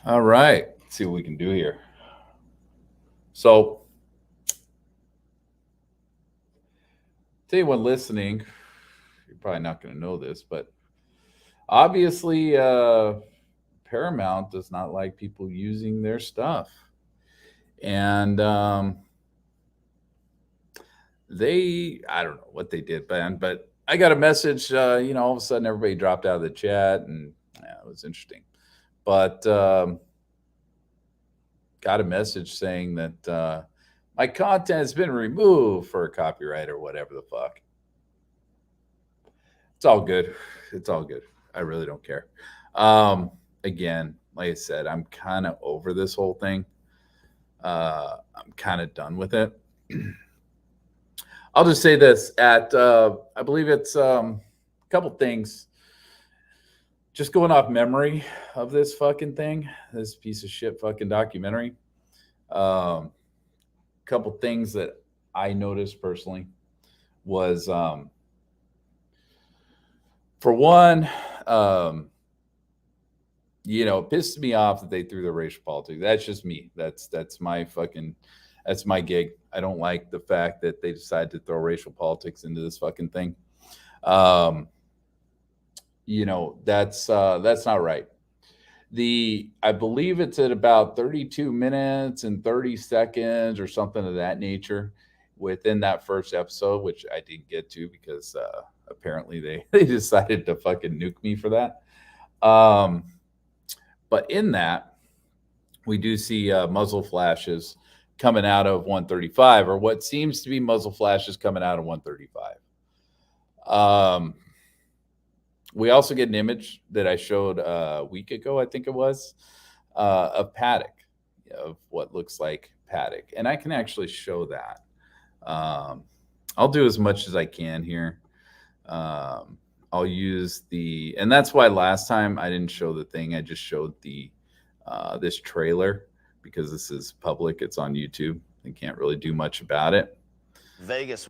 All right. Let's see what we can do here. So, to anyone listening, you're probably not going to know this, but obviously, Paramount does not like people using their stuff. And I don't know what they did, Ben, but I got a message. All of a sudden everybody dropped out of the chat, and yeah, it was interesting. But got a message saying that my content has been removed for copyright or whatever the fuck. It's all good. It's all good. I really don't care. Again, like I said, I'm kind of over this whole thing. I'm kind of done with it. I'll just say this: I believe it's a couple things. Just going off memory of this fucking thing, this piece of shit fucking documentary. Couple things that I noticed personally was, for one, it pissed me off that they threw the racial politics. That's just me. That's my gig. I don't like the fact that they decided to throw racial politics into this fucking thing. Um, that's not right. I believe it's at about 32 minutes and 30 seconds or something of that nature within that first episode, which I didn't get to because apparently they decided to fucking nuke me for that. But in that, we do see muzzle flashes coming out of 135, or what seems to be muzzle flashes coming out of 135. We also get an image that I showed a week ago, I think it was, of paddock, of what looks like paddock. And I can actually show that. I'll do as much as I can here. I'll use and that's why last time I didn't show the thing. I just showed this trailer because this is public. It's on YouTube. They can't really do much about it. Vegas.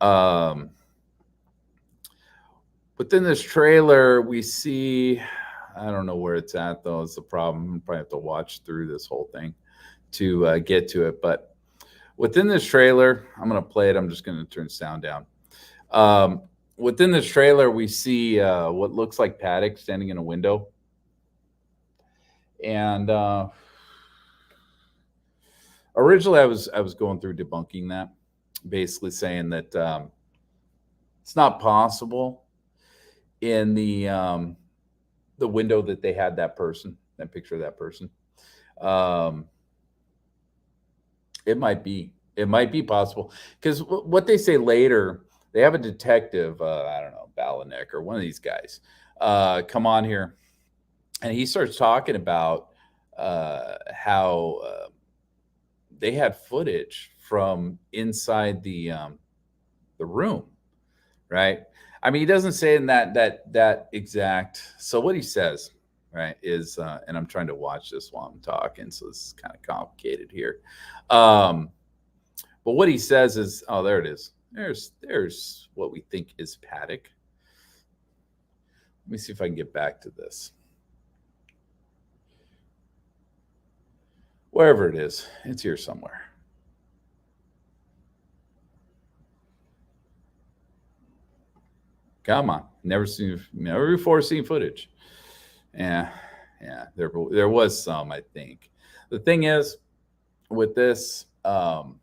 Within this trailer, we see, I don't know where it's at though. It's the problem. I probably have to watch through this whole thing to get to it. But within this trailer, I'm going to play it. I'm just going to turn sound down. Within this trailer, we see what looks like Paddock standing in a window. And originally, I was going through debunking that, basically saying that it's not possible in the window that they had that picture of that person. It might be possible because what they say later, they have a detective, I don't know, Balanek or one of these guys, come on here, and he starts talking about how they had footage from inside the room, right? I mean, he doesn't say in that exact. So what he says, right, is, and I'm trying to watch this while I'm talking, so this is kind of complicated here. But what he says is, oh, there it is. There's what we think is Paddock. Let me see if I can get back to this. Wherever it is, it's here somewhere. Come on, never before seen footage. Yeah, there was some, I think. The thing is, with this, did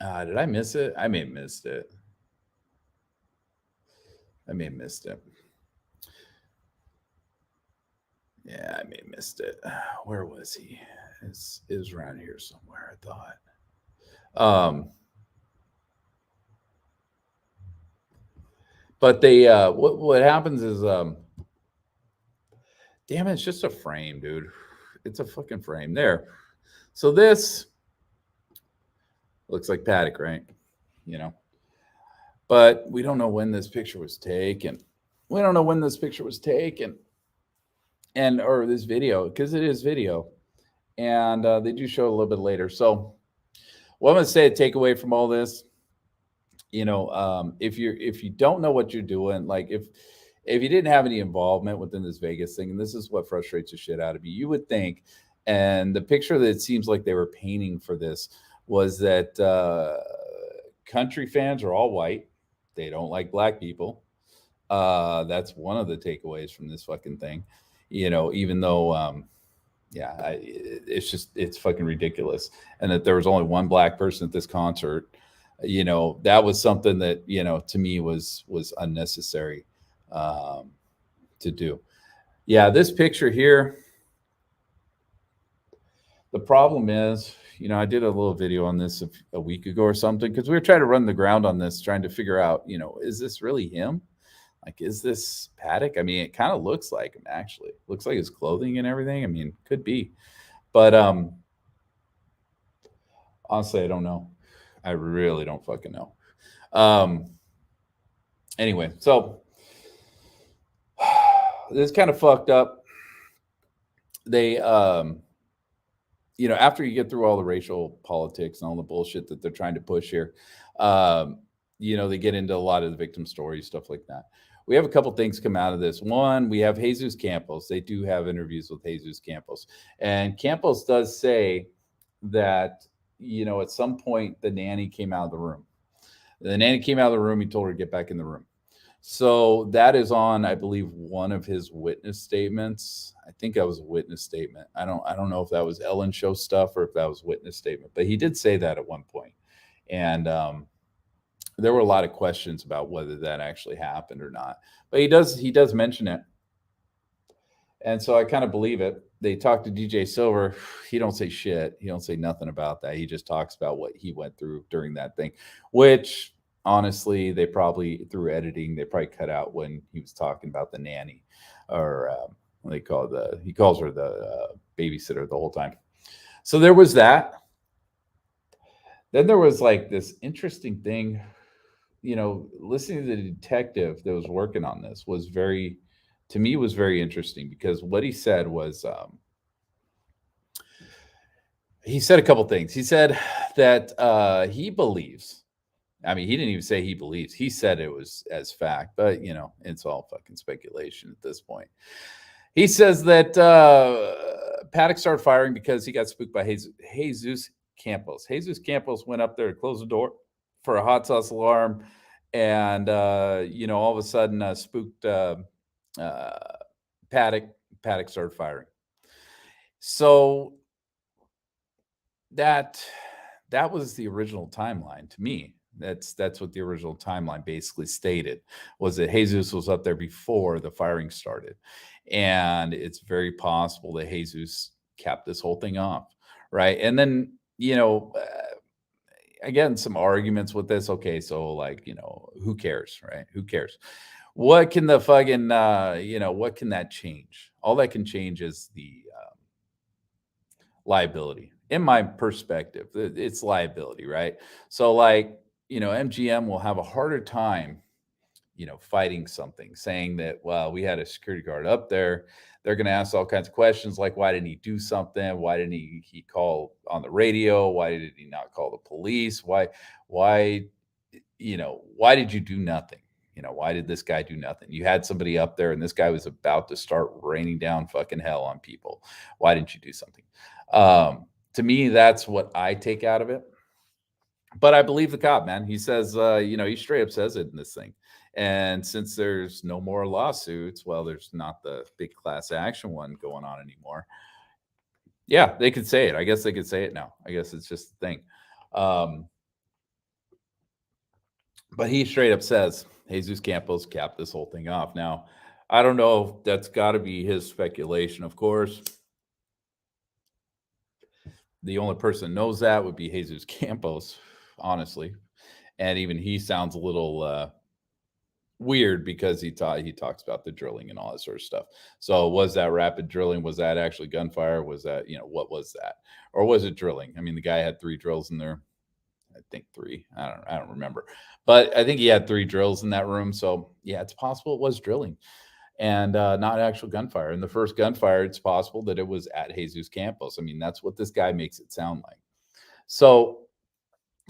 I miss it? I may have missed it. Yeah, I may have missed it. Where was he? It was around here somewhere, I thought. But they what happens is, damn it, it's just a frame, dude. It's a fucking frame there. So this looks like Paddock, right? But we don't know when this picture was taken. And or this video, because it is video, and they do show it a little bit later. So what I'm going to say, a takeaway from all this, if you don't know what you're doing, like if he didn't have any involvement within this Vegas thing, and this is what frustrates the shit out of me, you would think, and the picture that it seems like they were painting for this was that country fans are all white. They don't like black people. That's one of the takeaways from this fucking thing. Even though, yeah, it's fucking ridiculous. And that there was only one black person at this concert, that was something that, to me was unnecessary um, to do. Yeah, this picture here, the problem is, I did a little video on this a week ago or something because we were trying to run the ground on this, trying to figure out, is this really him? Like, is this Paddock? I mean, it kind of looks like him, actually. Looks like his clothing and everything. I mean, could be. But honestly, I don't know. I really don't fucking know. Anyway, so this kind of fucked up. They after you get through all the racial politics and all the bullshit that they're trying to push here, they get into a lot of the victim stories, stuff like that. We have a couple things come out of this. One, we have Jesus Campos. They do have interviews with Jesus Campos. And Campos does say that, at some point the nanny came out of the room. The nanny came out of the room. He told her to get back in the room. So that is on, I believe, one of his witness statements. I think that was a witness statement. I don't know if that was Ellen Show stuff or if that was witness statement, but he did say that at one point. And there were a lot of questions about whether that actually happened or not. But he does mention it. And so I kind of believe it. They talked to DJ Silver. He don't say shit. He don't say nothing about that. He just talks about what he went through during that thing, which honestly, they probably, through editing, they probably cut out when he was talking about the nanny, or what they call he calls her the babysitter the whole time. So there was that. Then there was like this interesting thing, listening to the detective that was working on this was very interesting, because what he said was, he said a couple things. He said that he believes, I mean, he didn't even say he believes. He said it was as fact, but it's all fucking speculation at this point. He says that Paddock started firing because he got spooked by Jesus Campos. Jesus Campos went up there to close the door for a hot sauce alarm, and all of a sudden spooked Paddock. Paddock started firing. So that was the original timeline to me. That's what the original timeline basically stated, was that Jesus was up there before the firing started. And it's very possible that Jesus capped this whole thing off, right? And then, again, some arguments with this. Okay, so like, who cares, right? Who cares? What can the fucking, what can that change? All that can change is the liability. In my perspective, it's liability, right? So like, MGM will have a harder time, fighting something, saying that, well, we had a security guard up there. They're going to ask all kinds of questions like, why didn't he do something? Why didn't he call on the radio? Why did he not call the police? Why, why did you do nothing? Why did this guy do nothing? You had somebody up there and this guy was about to start raining down fucking hell on people. Why didn't you do something? To me, that's what I take out of it. But I believe the cop, man. He says, he straight up says it in this thing. And since there's no more lawsuits, well, there's not the big class action one going on anymore. Yeah, they could say it. I guess they could say it now. I guess it's just the thing. But he straight up says, Jesus Campos capped this whole thing off. Now, I don't know if that's got to be his speculation, of course. The only person that knows that would be Jesus Campos, honestly. And even he sounds a little weird because he talks about the drilling and all that sort of stuff. So was that rapid drilling? Was that actually gunfire? Was that, what was that? Or was it drilling? I mean, the guy had 3 drills in there. I think 3. I don't remember. But I think he had 3 drills in that room. So yeah, it's possible it was drilling and not actual gunfire. And the first gunfire, it's possible that it was at Jesus Campos. I mean, that's what this guy makes it sound like. So,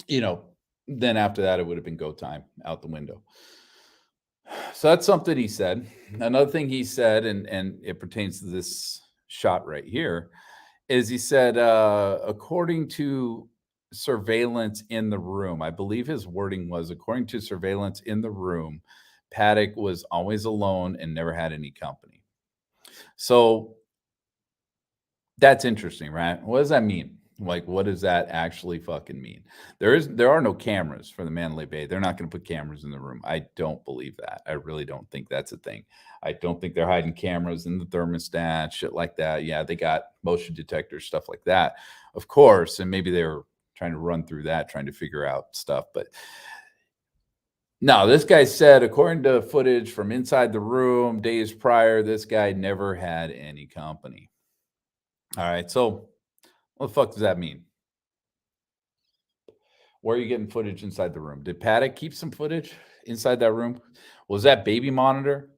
then after that, it would have been go time out the window. So that's something he said. Another thing he said, and it pertains to this shot right here, is he said, according to surveillance in the room, I believe his wording was, according to surveillance in the room, Paddock was always alone and never had any company. So that's interesting, right? What does that mean? Like, what does that actually fucking mean? There are no cameras for the Mandalay Bay. They're not going to put cameras in the room. I don't believe that. I really don't think that's a thing. I don't think they're hiding cameras in the thermostat, shit like that. Yeah, they got motion detectors, stuff like that, of course. And maybe they were trying to run through that, trying to figure out stuff. But no, this guy said, according to footage from inside the room days prior, this guy never had any company. All right, so what the fuck does that mean? Where are you getting footage inside the room? Did Paddock keep some footage inside that room? Was that baby monitor,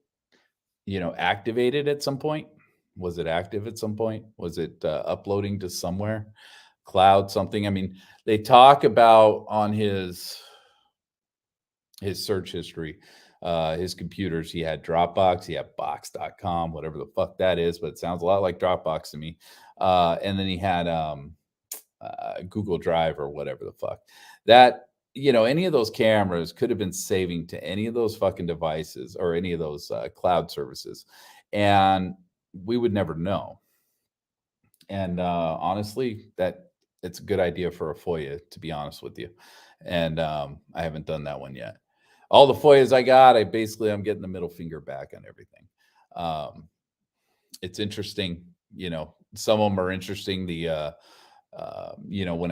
activated at some point? Was it active at some point? Was it uploading to somewhere, cloud, something? I mean, they talk about on his search history, his computers. He had Dropbox, he had Box.com, whatever the fuck that is, but it sounds a lot like Dropbox to me. And then he had Google Drive or whatever the fuck. That, any of those cameras could have been saving to any of those fucking devices or any of those cloud services. And we would never know. And honestly, it's a good idea for a FOIA, to be honest with you. And I haven't done that one yet. All the FOIAs I got, I'm getting the middle finger back on everything. It's interesting, some of them are interesting. When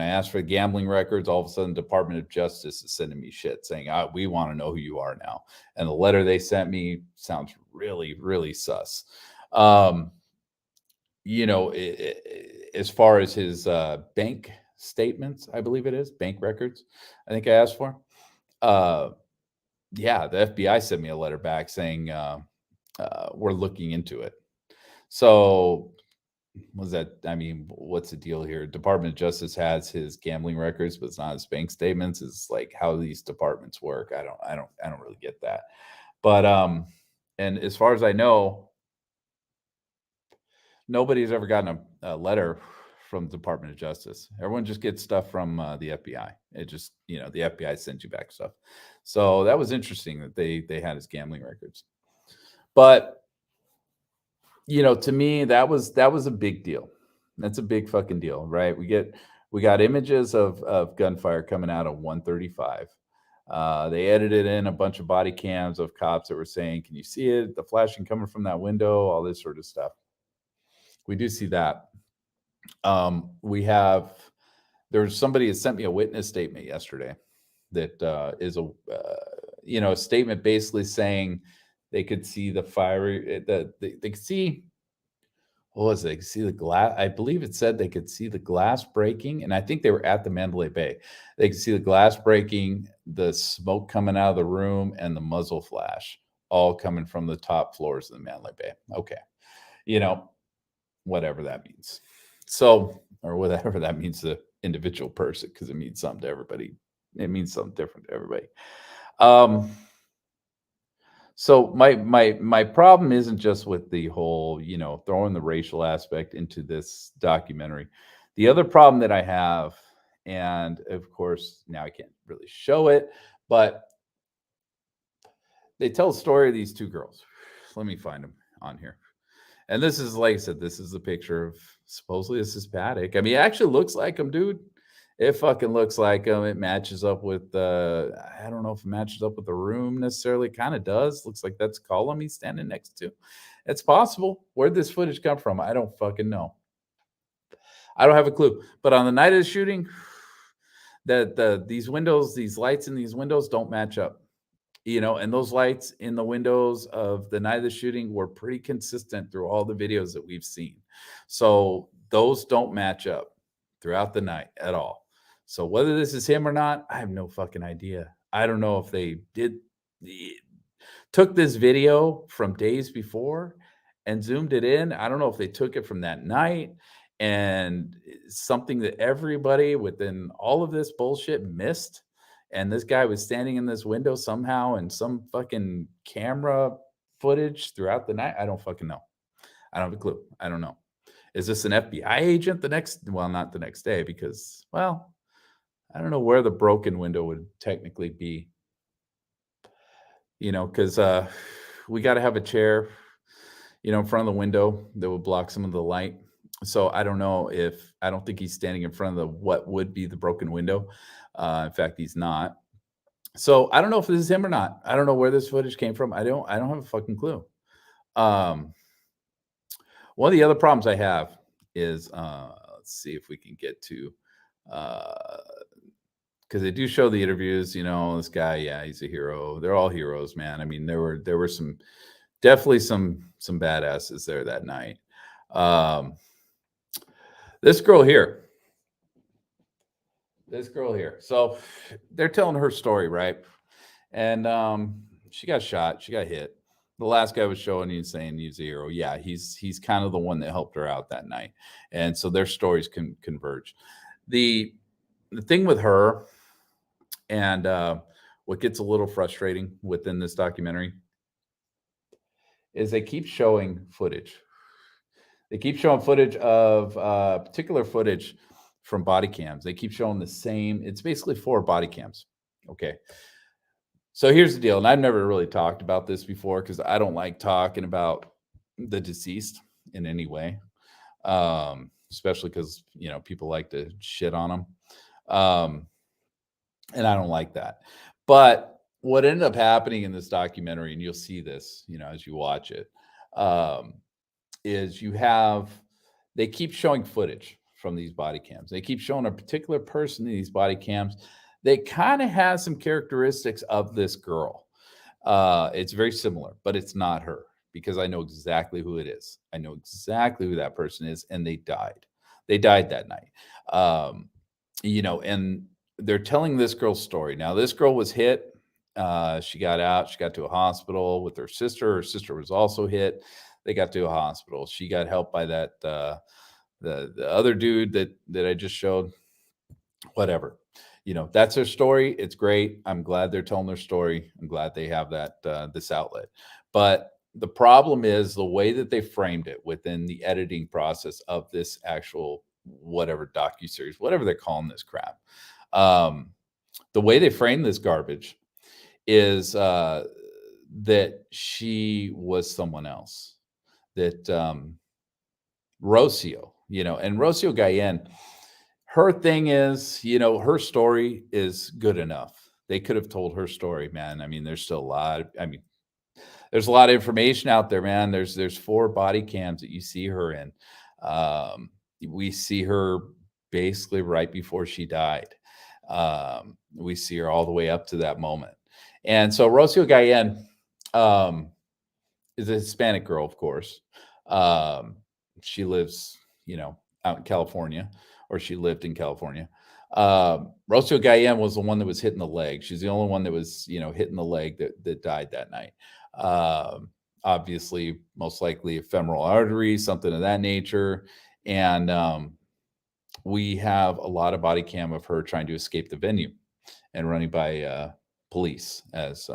I asked for gambling records, all of a sudden, Department of Justice is sending me shit saying, we want to know who you are now. And the letter they sent me sounds really, really sus. As far as his bank statements, I believe it is bank records, I think I asked for. Yeah, the FBI sent me a letter back saying, we're looking into it. So was that? I mean, what's the deal here? Department of Justice has his gambling records, but it's not his bank statements. It's like how these departments work. I don't really get that. But and as far as I know, nobody's ever gotten a letter from the Department of Justice. Everyone just gets stuff from the FBI. It just, the FBI sends you back stuff. So that was interesting that they had his gambling records. But to me, that was a big deal. That's a big fucking deal, right? We got images of gunfire coming out of 135. They edited in a bunch of body cams of cops that were saying, "Can you see it? The flashing coming from that window, all this sort of stuff." We do see that. We have There's somebody that sent me a witness statement yesterday that is a statement basically saying they could see the fire, they could see, what was it? They could see the glass. I believe it said they could see the glass breaking, and I think they were at the Mandalay Bay. They could see the glass breaking, the smoke coming out of the room, and the muzzle flash all coming from the top floors of the Mandalay Bay. Okay, you know, whatever that means. So, or whatever that means to individual person, because it means something to everybody. It means something different to everybody. Um, so my problem isn't just with the whole, throwing the racial aspect into this documentary. The other problem that I have, and of course now I can't really show it, but they tell a story of these two girls. Let me find them on here. And this is, like I said, this is the picture of, supposedly this is Paddock. I mean, it actually looks like him, dude. It fucking looks like him. It matches up with I don't know if it matches up with the room necessarily. Kind of does. Looks like that's column he's standing next to. It's possible. Where'd this footage come from? I don't fucking know. I don't have a clue. But on the night of the shooting, these windows, these lights in these windows don't match up. And those lights in the windows of the night of the shooting were pretty consistent through all the videos that we've seen. So those don't match up throughout the night at all. So whether this is him or not, I have no fucking idea. I don't know if they took this video from days before and zoomed it in. I don't know if they took it from that night, and something that everybody within all of this bullshit missed. And this guy was standing in this window somehow and some fucking camera footage throughout the night. I don't fucking know. I don't have a clue. I don't know. Is this an FBI agent the next well, not the next day because, well, I don't know where the broken window would technically be, because we got to have a chair, in front of the window that would block some of the light. So I don't know if I don't think he's standing in front of the what would be the broken window. In fact, he's not. So I don't know if this is him or not. I don't know where this footage came from. I don't have a fucking clue. Um, One of the other problems I have is let's see if we can get to uh because they do show the interviews, this guy, yeah, he's a hero. They're all heroes, man. I mean, there were some definitely some badasses there that night. Um this girl here, this girl here. So they're telling her story, right? And she got shot, she got hit. The last guy was showing you saying he's a hero. Yeah, he's kind of the one that helped her out that night. And so their stories can converge. The the thing with her and what gets a little frustrating within this documentary is they keep showing footage. They keep showing footage of particular footage from body cams. They keep showing the same. It's basically 4 body cams. Okay. So here's the deal, and I've never really talked about this before because I don't like talking about the deceased in any way, especially because people like to shit on them, and I don't like that. But what ended up happening in this documentary, and you'll see this, as you watch it, um, is they keep showing footage from these body cams. They keep showing a particular person in these body cams that kind of has some characteristics of this girl. It's very similar, but it's not her because I know exactly who it is. I know exactly who that person is, and they died. They died that night. Um, and they're telling this girl's story. Now, this girl was hit. She got out. She got to a hospital with her sister. Her sister was also hit. They got to a hospital. She got helped by that the other dude that I just showed. Whatever, that's their story. It's great. I'm glad they're telling their story. I'm glad they have that this outlet. But the problem is the way that they framed it within the editing process of this actual whatever docu-series, whatever they're calling this crap. Um, the way they frame this garbage is that she was someone else. That Rocio, and Rocio Gayen, her thing is, her story is good enough. They could have told her story, man. I mean, there's still a lot. I mean, there's a lot of information out there, man. There's 4 body cams that you see her in. Um, we see her basically right before she died. We see her all the way up to that moment. And so Rocio Gayen is a Hispanic girl, of course. Um, she lives, out in California, or she lived in California. Rocio Gayen was the one that was hitting the leg. She's the only one that was, hitting the leg that died that night. Obviously, most likely a femoral artery, something of that nature. And we have a lot of body cam of her trying to escape the venue and running by police as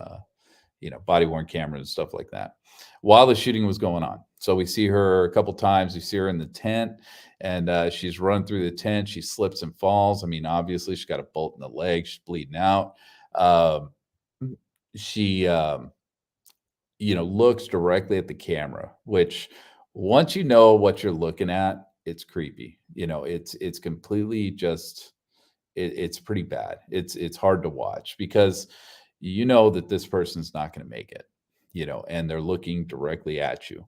body worn cameras and stuff like that while the shooting was going on. So we see her a couple times. We see her in the tent, and she's running through the tent. She slips and falls. I mean, obviously, she's got a bolt in the leg. She's bleeding out. Um, she, looks directly at the camera, which once you know what you're looking at, it's creepy. It's completely just it's pretty bad. It's hard to watch because you know that this person's not going to make it, and they're looking directly at you,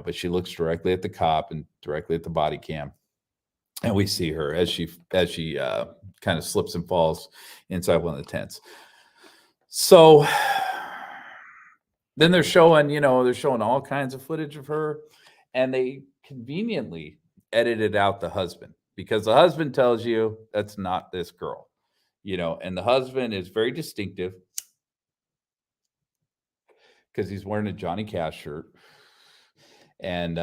but she looks directly at the cop and directly at the body cam. And we see her as she kind of slips and falls inside one of the tents. So then they're showing all kinds of footage of her, and they conveniently edited out the husband because the husband tells you that's not this girl, and the husband is very distinctive because he's wearing a Johnny Cash shirt. And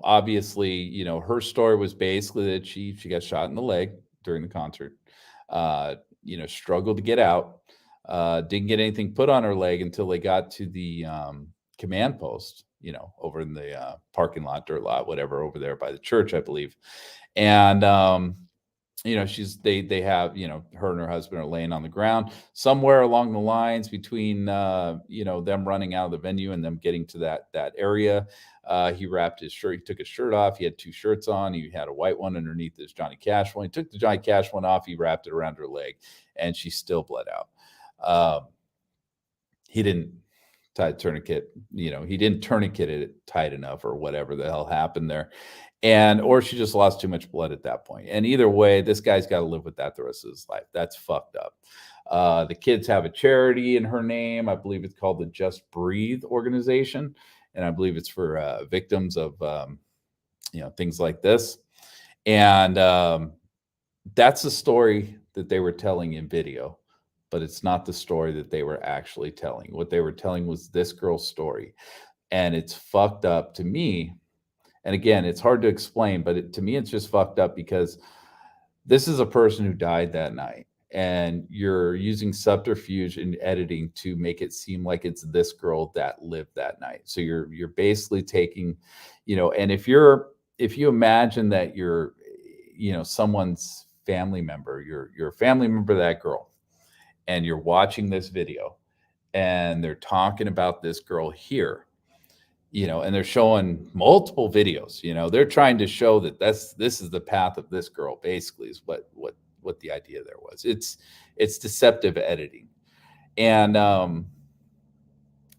obviously, her story was basically that she got shot in the leg during the concert. Struggled to get out. Didn't get anything put on her leg until they got to the command post, over in the parking lot, dirt lot, whatever, over there by the church, I believe. And they have, her and her husband are laying on the ground somewhere along the lines between them running out of the venue and them getting to that area. He wrapped his shirt, he took his shirt off, he had two shirts on, he had a white one underneath his Johnny Cash one. He took the Johnny Cash one off, he wrapped it around her leg, and she still bled out. He didn't tie a tourniquet, he didn't tourniquet it tight enough or whatever the hell happened there. Or she just lost too much blood at that point. And either way, this guy's got to live with that the rest of his life. That's fucked up. The kids have a charity in her name. I believe it's called the Just Breathe organization. And I believe it's for victims of, things like this. And that's the story that they were telling in video, but it's not the story that they were actually telling. What they were telling was this girl's story. And it's fucked up to me. And again, it's hard to explain, but to me, it's just fucked up because this is a person who died that night, and you're using subterfuge in editing to make it seem like it's this girl that lived that night. So you're basically taking, and if you imagine that you're, someone's family member, you're a family member of that girl, and you're watching this video, and they're talking about this girl here. And they're showing multiple videos, they're trying to show that this is the path of this girl, basically, is what the idea there was. It's deceptive editing. And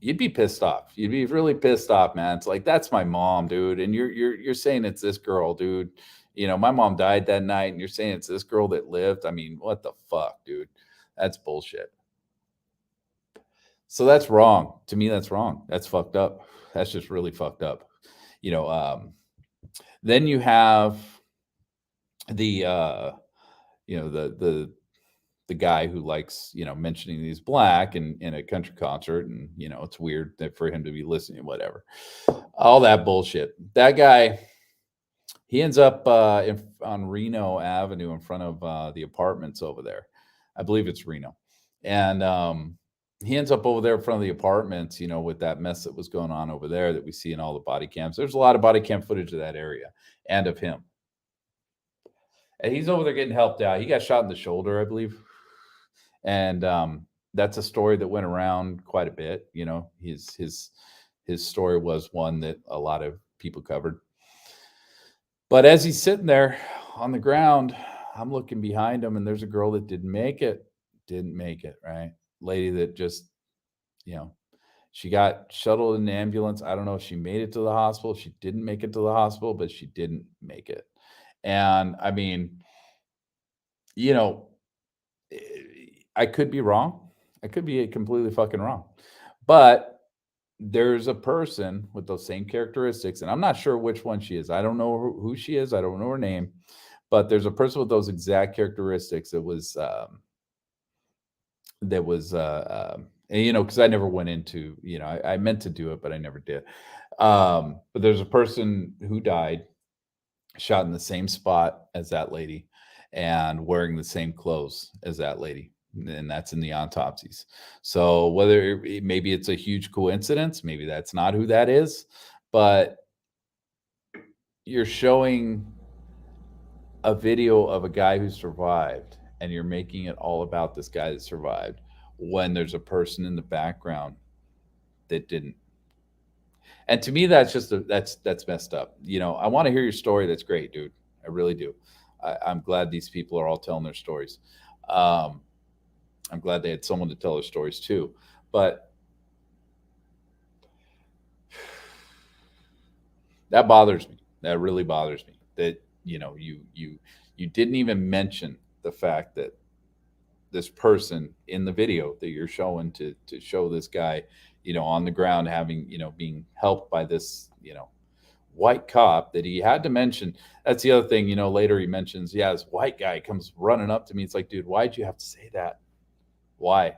you'd be pissed off. You'd be really pissed off, man. It's like, that's my mom, dude. And you're saying it's this girl, dude. My mom died that night, and you're saying it's this girl that lived. I mean, what the fuck, dude? That's bullshit. So that's wrong. To me, that's wrong. That's fucked up. That's just really fucked up. Then you have the the guy who likes, mentioning he's black in a country concert, and it's weird for him to be listening, whatever. All that bullshit. That guy, he ends up on Reno Avenue in front of the apartments over there. I believe it's Reno. And he ends up over there in front of the apartments, with that mess that was going on over there that we see in all the body cams. There's a lot of body cam footage of that area and of him. And he's over there getting helped out. He got shot in the shoulder, I believe. And that's a story that went around quite a bit. His story was one that a lot of people covered. But as he's sitting there on the ground, I'm looking behind him, and there's a girl that didn't make it. Right? Lady that just, she got shuttled in the ambulance. I don't know if she made it to the hospital. She didn't make it to the hospital, but she didn't make it. And I mean, I could be wrong. I could be completely fucking wrong. But there's a person with those same characteristics, and I'm not sure which one she is. I don't know who she is. I don't know her name. But there's a person with those exact characteristics that was because I never went into, I meant to do it, but I never did. But there's a person who died, shot in the same spot as that lady, and wearing the same clothes as that lady. And that's in the autopsies. So maybe it's a huge coincidence, maybe that's not who that is, but you're showing a video of a guy who survived, and you're making it all about this guy that survived, when there's a person in the background that didn't. And to me, that's just that's messed up. I want to hear your story. That's great, dude. I really do. I'm glad these people are all telling their stories. I'm glad they had someone to tell their stories too. But that bothers me. That really bothers me. That you didn't even mention the fact that this person in the video that you're showing to show this guy, on the ground having, being helped by this, white cop, that he had to mention. That's the other thing, later he mentions, this white guy comes running up to me. It's like, dude, why'd you have to say that? Why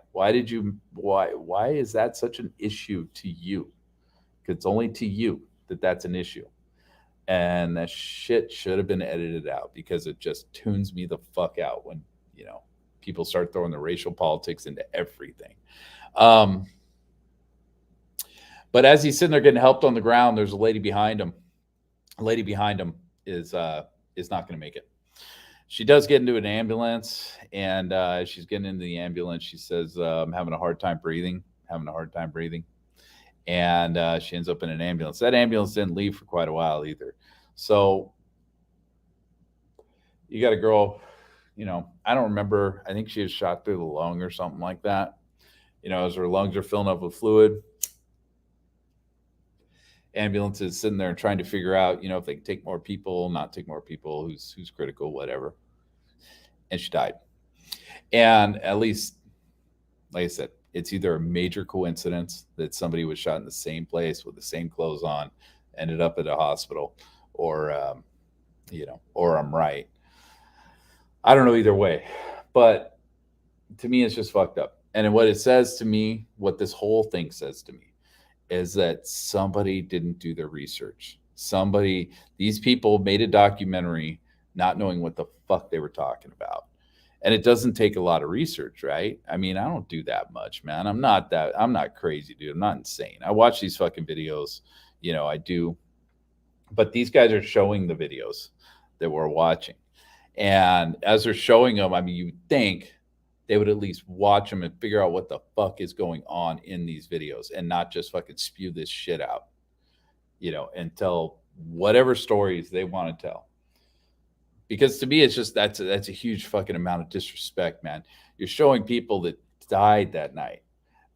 is that such an issue to you? Because it's only to you that's an issue. And that shit should have been edited out, because it just tunes me the fuck out when, people start throwing the racial politics into everything. But as he's sitting there getting helped on the ground, there's a lady behind him. A lady behind him is not going to make it. She does get into an ambulance, and as she's getting into the ambulance, she says, I'm having a hard time breathing, And she ends up in an ambulance. That ambulance didn't leave for quite a while either. So you got a girl, I don't remember. I think she was shot through the lung or something like that. As her lungs are filling up with fluid, ambulance is sitting there trying to figure out, if they can take more people, not take more people, who's critical, whatever. And she died. And at least, like I said, it's either a major coincidence that somebody was shot in the same place with the same clothes on, ended up at a hospital, or I'm right. I don't know either way. But to me, it's just fucked up. And what it says to me, what this whole thing says to me, is that somebody didn't do their research. These people made a documentary not knowing what the fuck they were talking about. And it doesn't take a lot of research, right? I mean, I don't do that much, man. I'm not crazy, dude. I'm not insane. I watch these fucking videos, I do. But these guys are showing the videos that we're watching. And as they're showing them, I mean, you'd think they would at least watch them and figure out what the fuck is going on in these videos and not just fucking spew this shit out, and tell whatever stories they want to tell. Because to me, it's just, that's a huge fucking amount of disrespect, man. You're showing people that died that night,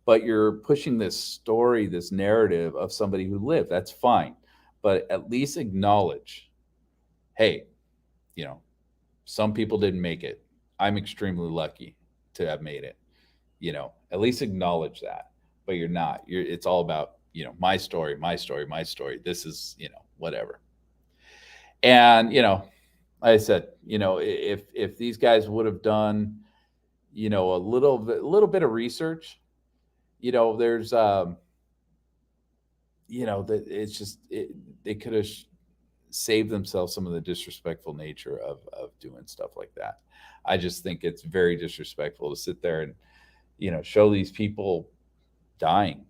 but you're pushing this story, this narrative of somebody who lived. That's fine. But at least acknowledge, hey, some people didn't make it. I'm extremely lucky to have made it. At least acknowledge that. But you're not. It's all about, my story. This is, whatever. And, like I said, if these guys would have done, a little bit of research, there's, it's just, they could have saved themselves some of the disrespectful nature of doing stuff like that. I just think it's very disrespectful to sit there and, show these people dying,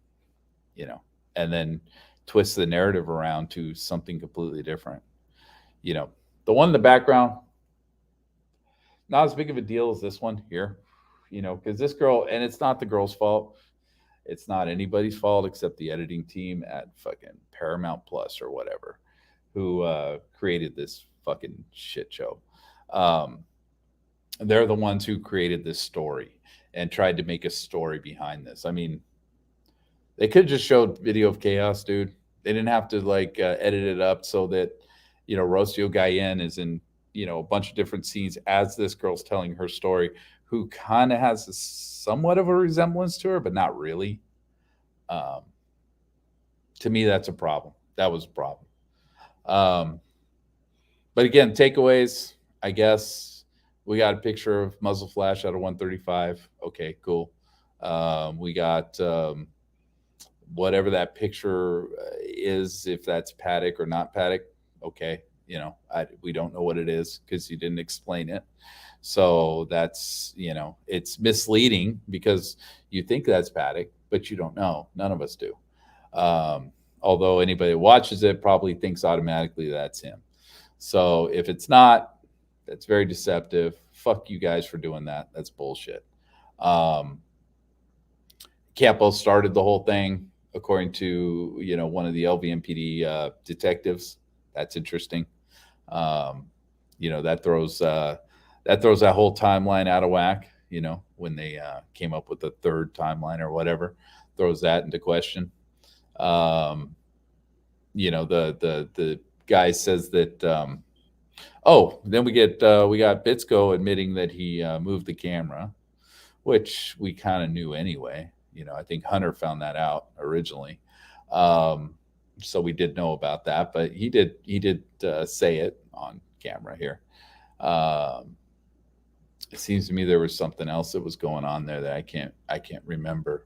and then twist the narrative around to something completely different. The one in the background, not as big of a deal as this one here, because this girl, and it's not the girl's fault. It's not anybody's fault except the editing team at fucking Paramount Plus or whatever, who created this fucking shit show. They're the ones who created this story and tried to make a story behind this. I mean, they could have just showed video of chaos, dude. They didn't have to edit it up so that, Rocio Guillen is in, a bunch of different scenes as this girl's telling her story, who kind of has somewhat of a resemblance to her, but not really. To me, that's a problem. That was a problem. But again, takeaways, I guess we got a picture of muzzle flash out of 135. Okay, cool. We got whatever that picture is, if that's paddock or not paddock. Okay, we don't know what it is because you didn't explain it. So that's, it's misleading because you think that's paddock, but you don't know. None of us do. Although anybody that watches it probably thinks automatically that's him. So if it's not, that's very deceptive. Fuck you guys for doing that. That's bullshit. Campo started the whole thing, according to, one of the LVMPD detectives. That's interesting. That throws that whole timeline out of whack, when they came up with the third timeline or whatever, throws that into question. The guy says that, then we got Bitsko admitting that he moved the camera, which we kind of knew anyway. I think Hunter found that out originally. So we did know about that, but he did say it on camera here. It seems to me there was something else that was going on there that I can't remember.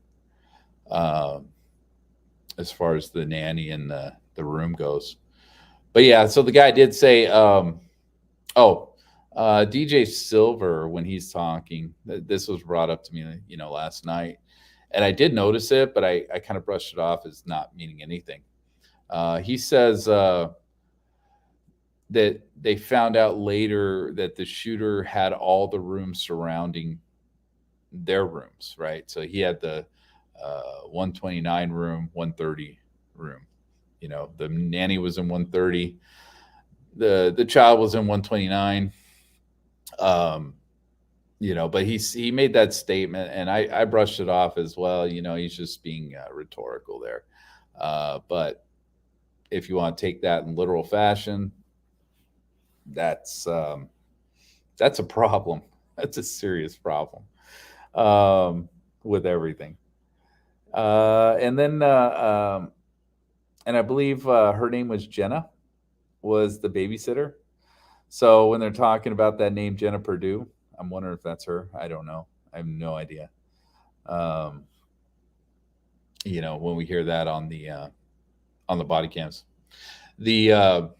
As far as the nanny and the room goes. But yeah, so the guy did say, DJ Silver, when he's talking, this was brought up to me, last night, and I did notice it, but I kind of brushed it off as not meaning anything. He says that they found out later that the shooter had all the rooms surrounding their rooms, right? So he had the 129 room, 130 room. The nanny was in 130. The child was in 129. Um, but he made that statement, and I brushed it off as well. He's just being rhetorical there. But if you want to take that in literal fashion, that's a problem. That's a serious problem with everything. And then, and I believe her name was Jenna, was the babysitter. So when they're talking about that name, Jenna Purdue, I'm wondering if that's her. I don't know. I have no idea. Um, when we hear that on the body cams, the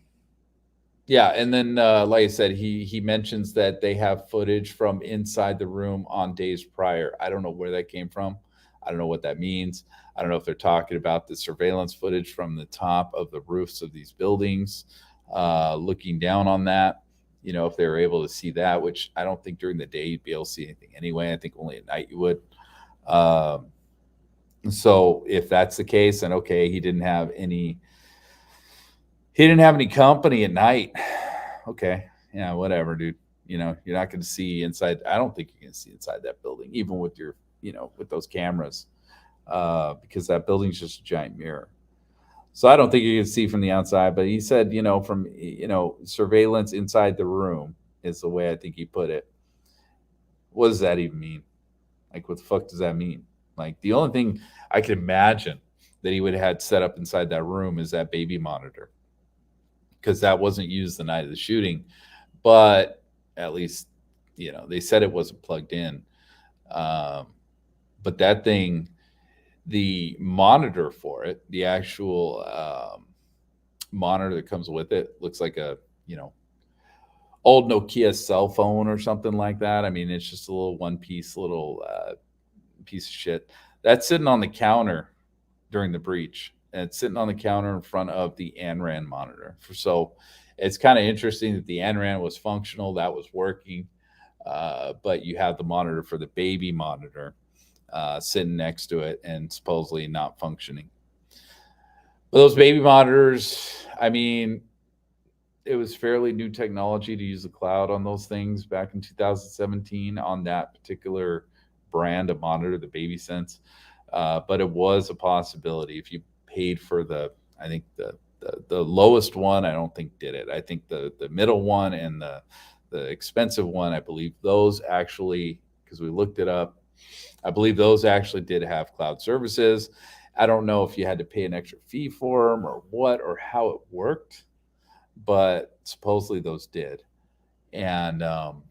yeah, and then like I said, he mentions that they have footage from inside the room on days prior. I don't know where that came from. I don't know what that means. I don't know if they're talking about the surveillance footage from the top of the roofs of these buildings, looking down on that. If they were able to see that, which I don't think during the day you'd be able to see anything anyway. I think only at night you would. Um, so if that's the case, then okay, he didn't have any company at night. Okay. Yeah, whatever, dude. You're not going to see inside. I don't think you're going to see inside that building, even with with those cameras, because that building's just a giant mirror. So I don't think you can see from the outside. But he said, from surveillance inside the room is the way I think he put it. What does that even mean? Like, what the fuck does that mean? Like, the only thing I could imagine that he would have had set up inside that room is that baby monitor, because that wasn't used the night of the shooting. But at least, they said it wasn't plugged in. Um, but that thing, the monitor for it, the actual monitor that comes with it, looks like a, old Nokia cell phone or something like that. I mean, it's just a little one piece, little piece of shit. That's sitting on the counter during the breach, and it's sitting on the counter in front of the ANRAN monitor. So it's kind of interesting that the ANRAN was functional, that was working, but you have the monitor for the baby monitor sitting next to it and supposedly not functioning. But those baby monitors, I mean, it was fairly new technology to use the cloud on those things back in 2017 on that particular brand of monitor, the Baby Sense. But it was a possibility if you paid for I think the lowest one. I don't think did it. I think the middle one and the expensive one, I believe those actually, because we looked it up, I believe those actually did have cloud services. I don't know if you had to pay an extra fee for them or what or how it worked, but supposedly those did. And so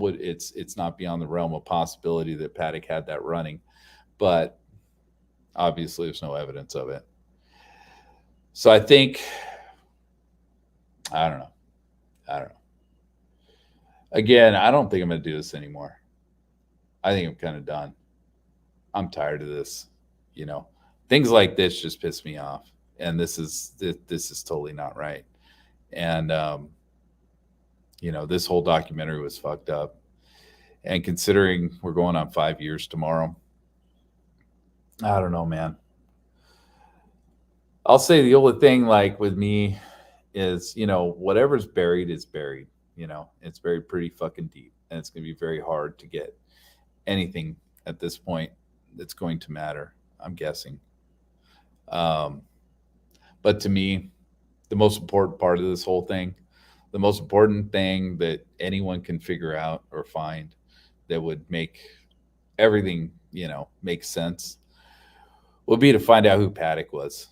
it's not beyond the realm of possibility that Paddock had that running, but obviously there's no evidence of it. So I think, I don't know. Again, I don't think I'm going to do this anymore. I think I'm kind of done. I'm tired of this. Things like this just piss me off, and this is totally not right. And this whole documentary was fucked up. And considering we're going on 5 years tomorrow, I don't know, man. I'll say the only thing, like, with me is, whatever's buried is buried. It's buried pretty fucking deep, and it's going to be very hard to get anything at this point that's going to matter, I'm guessing. But to me, the most important part of this whole thing, the most important thing that anyone can figure out or find that would make everything, make sense, would be to find out who Paddock was.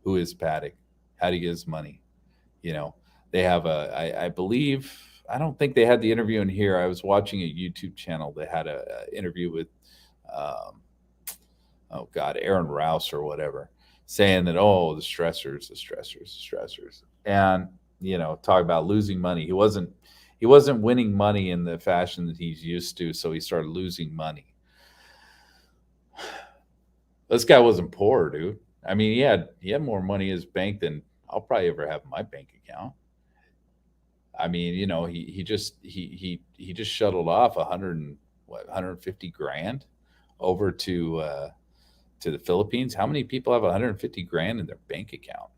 Who is Paddock? How do you get his money? They have I believe, I don't think they had the interview in here. I was watching a YouTube channel that had a interview with, oh God, Aaron Rouse or whatever, saying that, oh, the stressors. And talk about losing money. He wasn't winning money in the fashion that he's used to, so he started losing money. This guy wasn't poor, dude. I mean, he had more money in his bank than I'll probably ever have in my bank account. I mean, he just shuttled off 150 grand over to the Philippines. How many people have 150 grand in their bank account?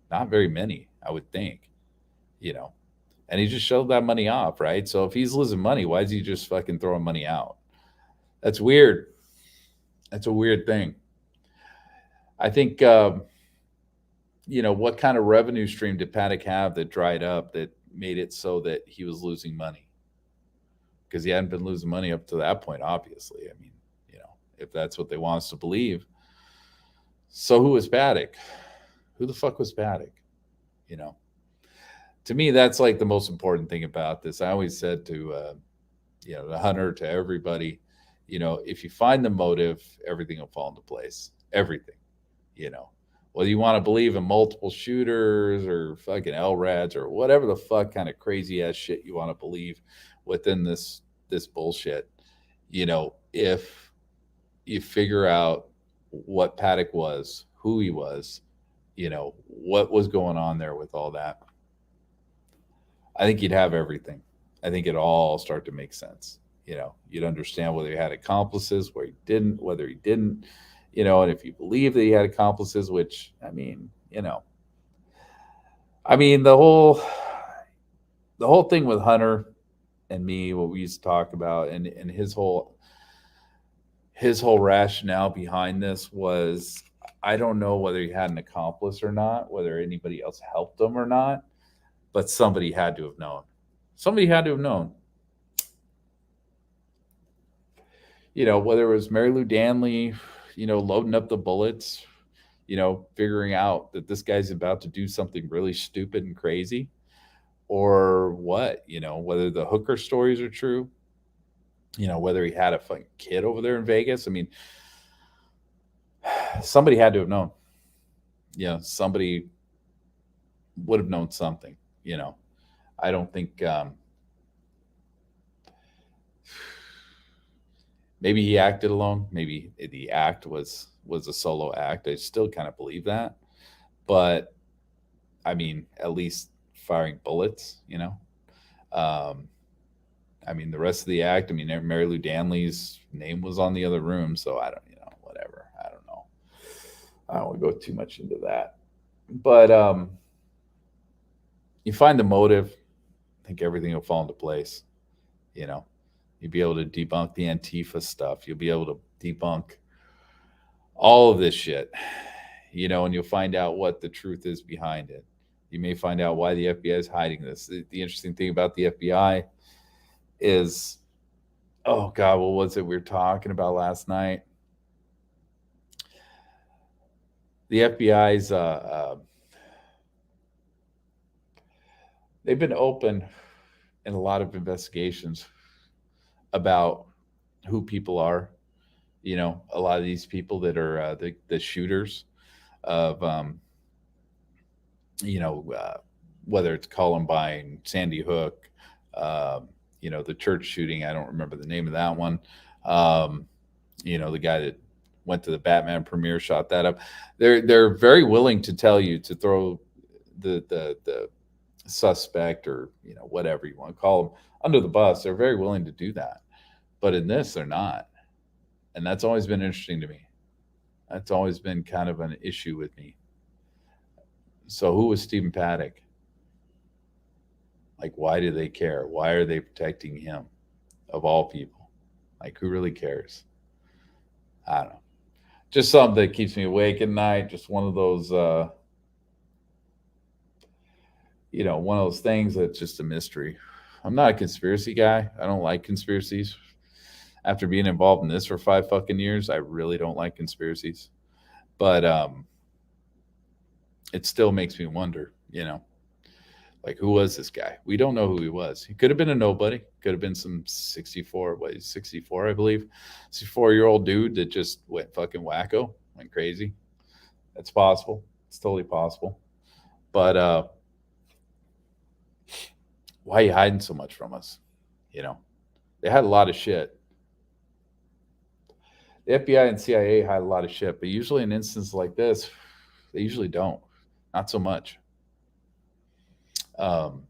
Not very many, I would think. You know, and he just shuttled that money off, right? So if he's losing money, why is he just fucking throwing money out? That's weird. That's a weird thing. I think what kind of revenue stream did Paddock have that dried up that made it so that he was losing money? Because he hadn't been losing money up to that point, obviously. I mean, if that's what they want us to believe. So who was Paddock? Who the fuck was Paddock? You know, to me, that's like the most important thing about this. I always said to, the hunter, to everybody, if you find the motive, everything will fall into place. Everything, you know, whether you want to believe in multiple shooters or fucking LRADs or whatever the fuck kind of crazy ass shit you want to believe within this bullshit, if you figure out what Paddock was, who he was, what was going on there with all that, I think you'd have everything. I think it all start to make sense. You'd understand whether he had accomplices, whether he didn't, and if you believe that he had accomplices, which the whole thing with Hunter and me, what we used to talk about, and his whole rationale behind this was, I don't know whether he had an accomplice or not, whether anybody else helped him or not, but somebody had to have known. Somebody had to have known. Whether it was Mary Lou Danley, loading up the bullets, figuring out that this guy's about to do something really stupid and crazy, or what, whether the hooker stories are true, whether he had a fucking kid over there in Vegas. I mean, somebody had to have known. Somebody would have known something. I don't think maybe he acted alone. Maybe the act was a solo act. I still kind of believe that, but I mean, at least firing bullets. I mean, the rest of the act. I mean, Mary Lou Danley's name was on the other room, so I don't, whatever. I don't know. I don't want to go too much into that, but you find the motive, I think everything will fall into place. You'll be able to debunk the Antifa stuff. You'll be able to debunk all of this shit, and you'll find out what the truth is behind it. You may find out why the FBI is hiding this. The interesting thing about the FBI is, oh God, what was it we were talking about last night? The FBI's, they've been open in a lot of investigations about who people are. A lot of these people that are the shooters of, whether it's Columbine, Sandy Hook, the church shooting. I don't remember the name of that one. The guy that went to the Batman premiere, shot that up. They're very willing to tell you to throw the suspect, or whatever you want to call them, under the bus. They're very willing to do that, but in this, they're not, and that's always been interesting to me. That's always been kind of an issue with me. So who was Stephen Paddock? Like, why do they care? Why are they protecting him, of all people? Like, who really cares? I don't know. Just something that keeps me awake at night. Just one of those, one of those things that's just a mystery. I'm not a conspiracy guy. I don't like conspiracies. After being involved in this for 5 fucking years, I really don't like conspiracies. But it still makes me wonder, like, who was this guy? We don't know who he was. He could have been a nobody. Could have been some 64, he's 64, I believe. 64-year-old dude that just went fucking wacko, went crazy. That's possible. It's totally possible. But Why are you hiding so much from us? You know, they had a lot of shit. The FBI and CIA hide a lot of shit, but usually in instances like this, they usually don't. Not so much. Um,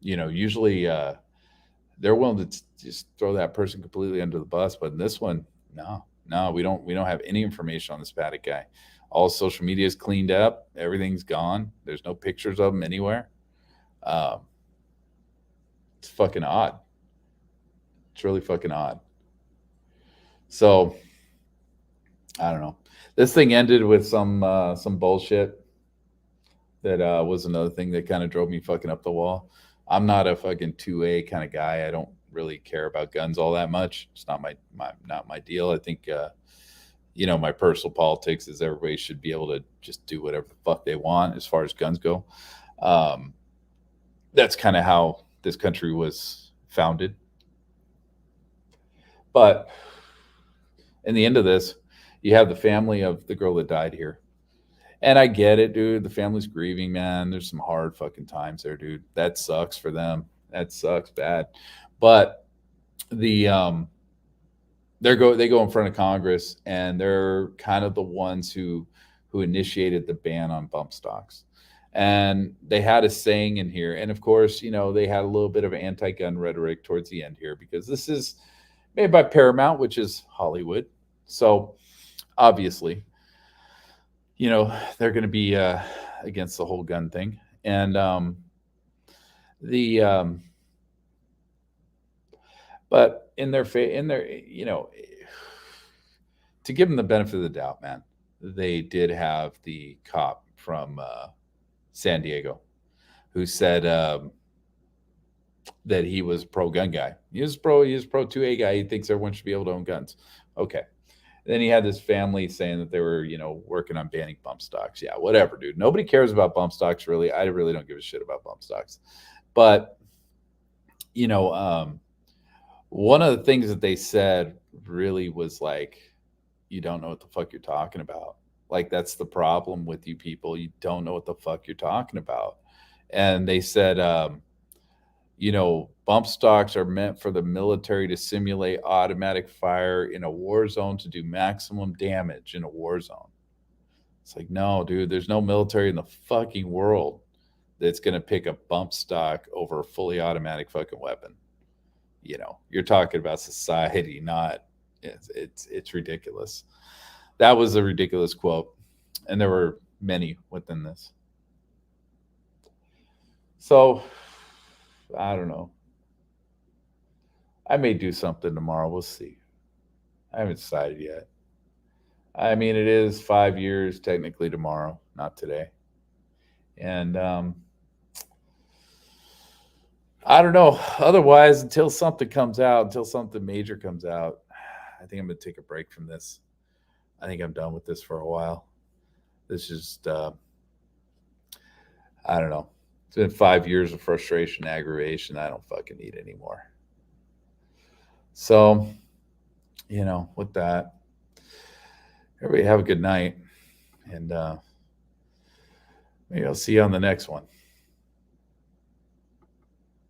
usually they're willing to just throw that person completely under the bus. But in this one, no, we don't have any information on this Paddock guy. All social media is cleaned up. Everything's gone. There's no pictures of him anywhere. Um, it's fucking odd. It's really fucking odd. So I don't know. This thing ended with some bullshit that was another thing that kind of drove me fucking up the wall. I'm not a fucking 2A kind of guy. I don't really care about guns all that much. It's not my deal. I think my personal politics is everybody should be able to just do whatever the fuck they want as far as guns go. Um, that's kind of how this country was founded. But in the end of this, you have the family of the girl that died here. And I get it, dude. The family's grieving, man. There's some hard fucking times there, dude. That sucks for them. That sucks bad. But the they go in front of Congress, and they're kind of the ones who initiated the ban on bump stocks. And they had a saying in here, and of course, they had a little bit of anti-gun rhetoric towards the end here, because this is made by Paramount, which is Hollywood. So obviously, they're going to be against the whole gun thing. And the but in their to give them the benefit of the doubt, man, they did have the cop from San Diego who said that he was pro gun guy. He was pro 2A guy. He thinks everyone should be able to own guns. Okay. Then he had this family saying that they were, working on banning bump stocks. Yeah, whatever, dude. Nobody cares about bump stocks, really. I really don't give a shit about bump stocks. But, one of the things that they said really was like, you don't know what the fuck you're talking about. Like, that's the problem with you people. You don't know what the fuck you're talking about. And they said, bump stocks are meant for the military to simulate automatic fire in a war zone to do maximum damage in a war zone. It's like, no, dude, there's no military in the fucking world that's going to pick a bump stock over a fully automatic fucking weapon. You're talking about society, not it's ridiculous. That was a ridiculous quote. And there were many within this. So I don't know. I may do something tomorrow. We'll see. I haven't decided yet. I mean, it is 5 years technically tomorrow, not today. And I don't know. Otherwise, until something major comes out, I think I'm going to take a break from this. I think I'm done with this for a while. This is, I don't know. It's been 5 years of frustration, aggravation. I don't fucking need anymore. So, with that, everybody have a good night. And maybe I'll see you on the next one.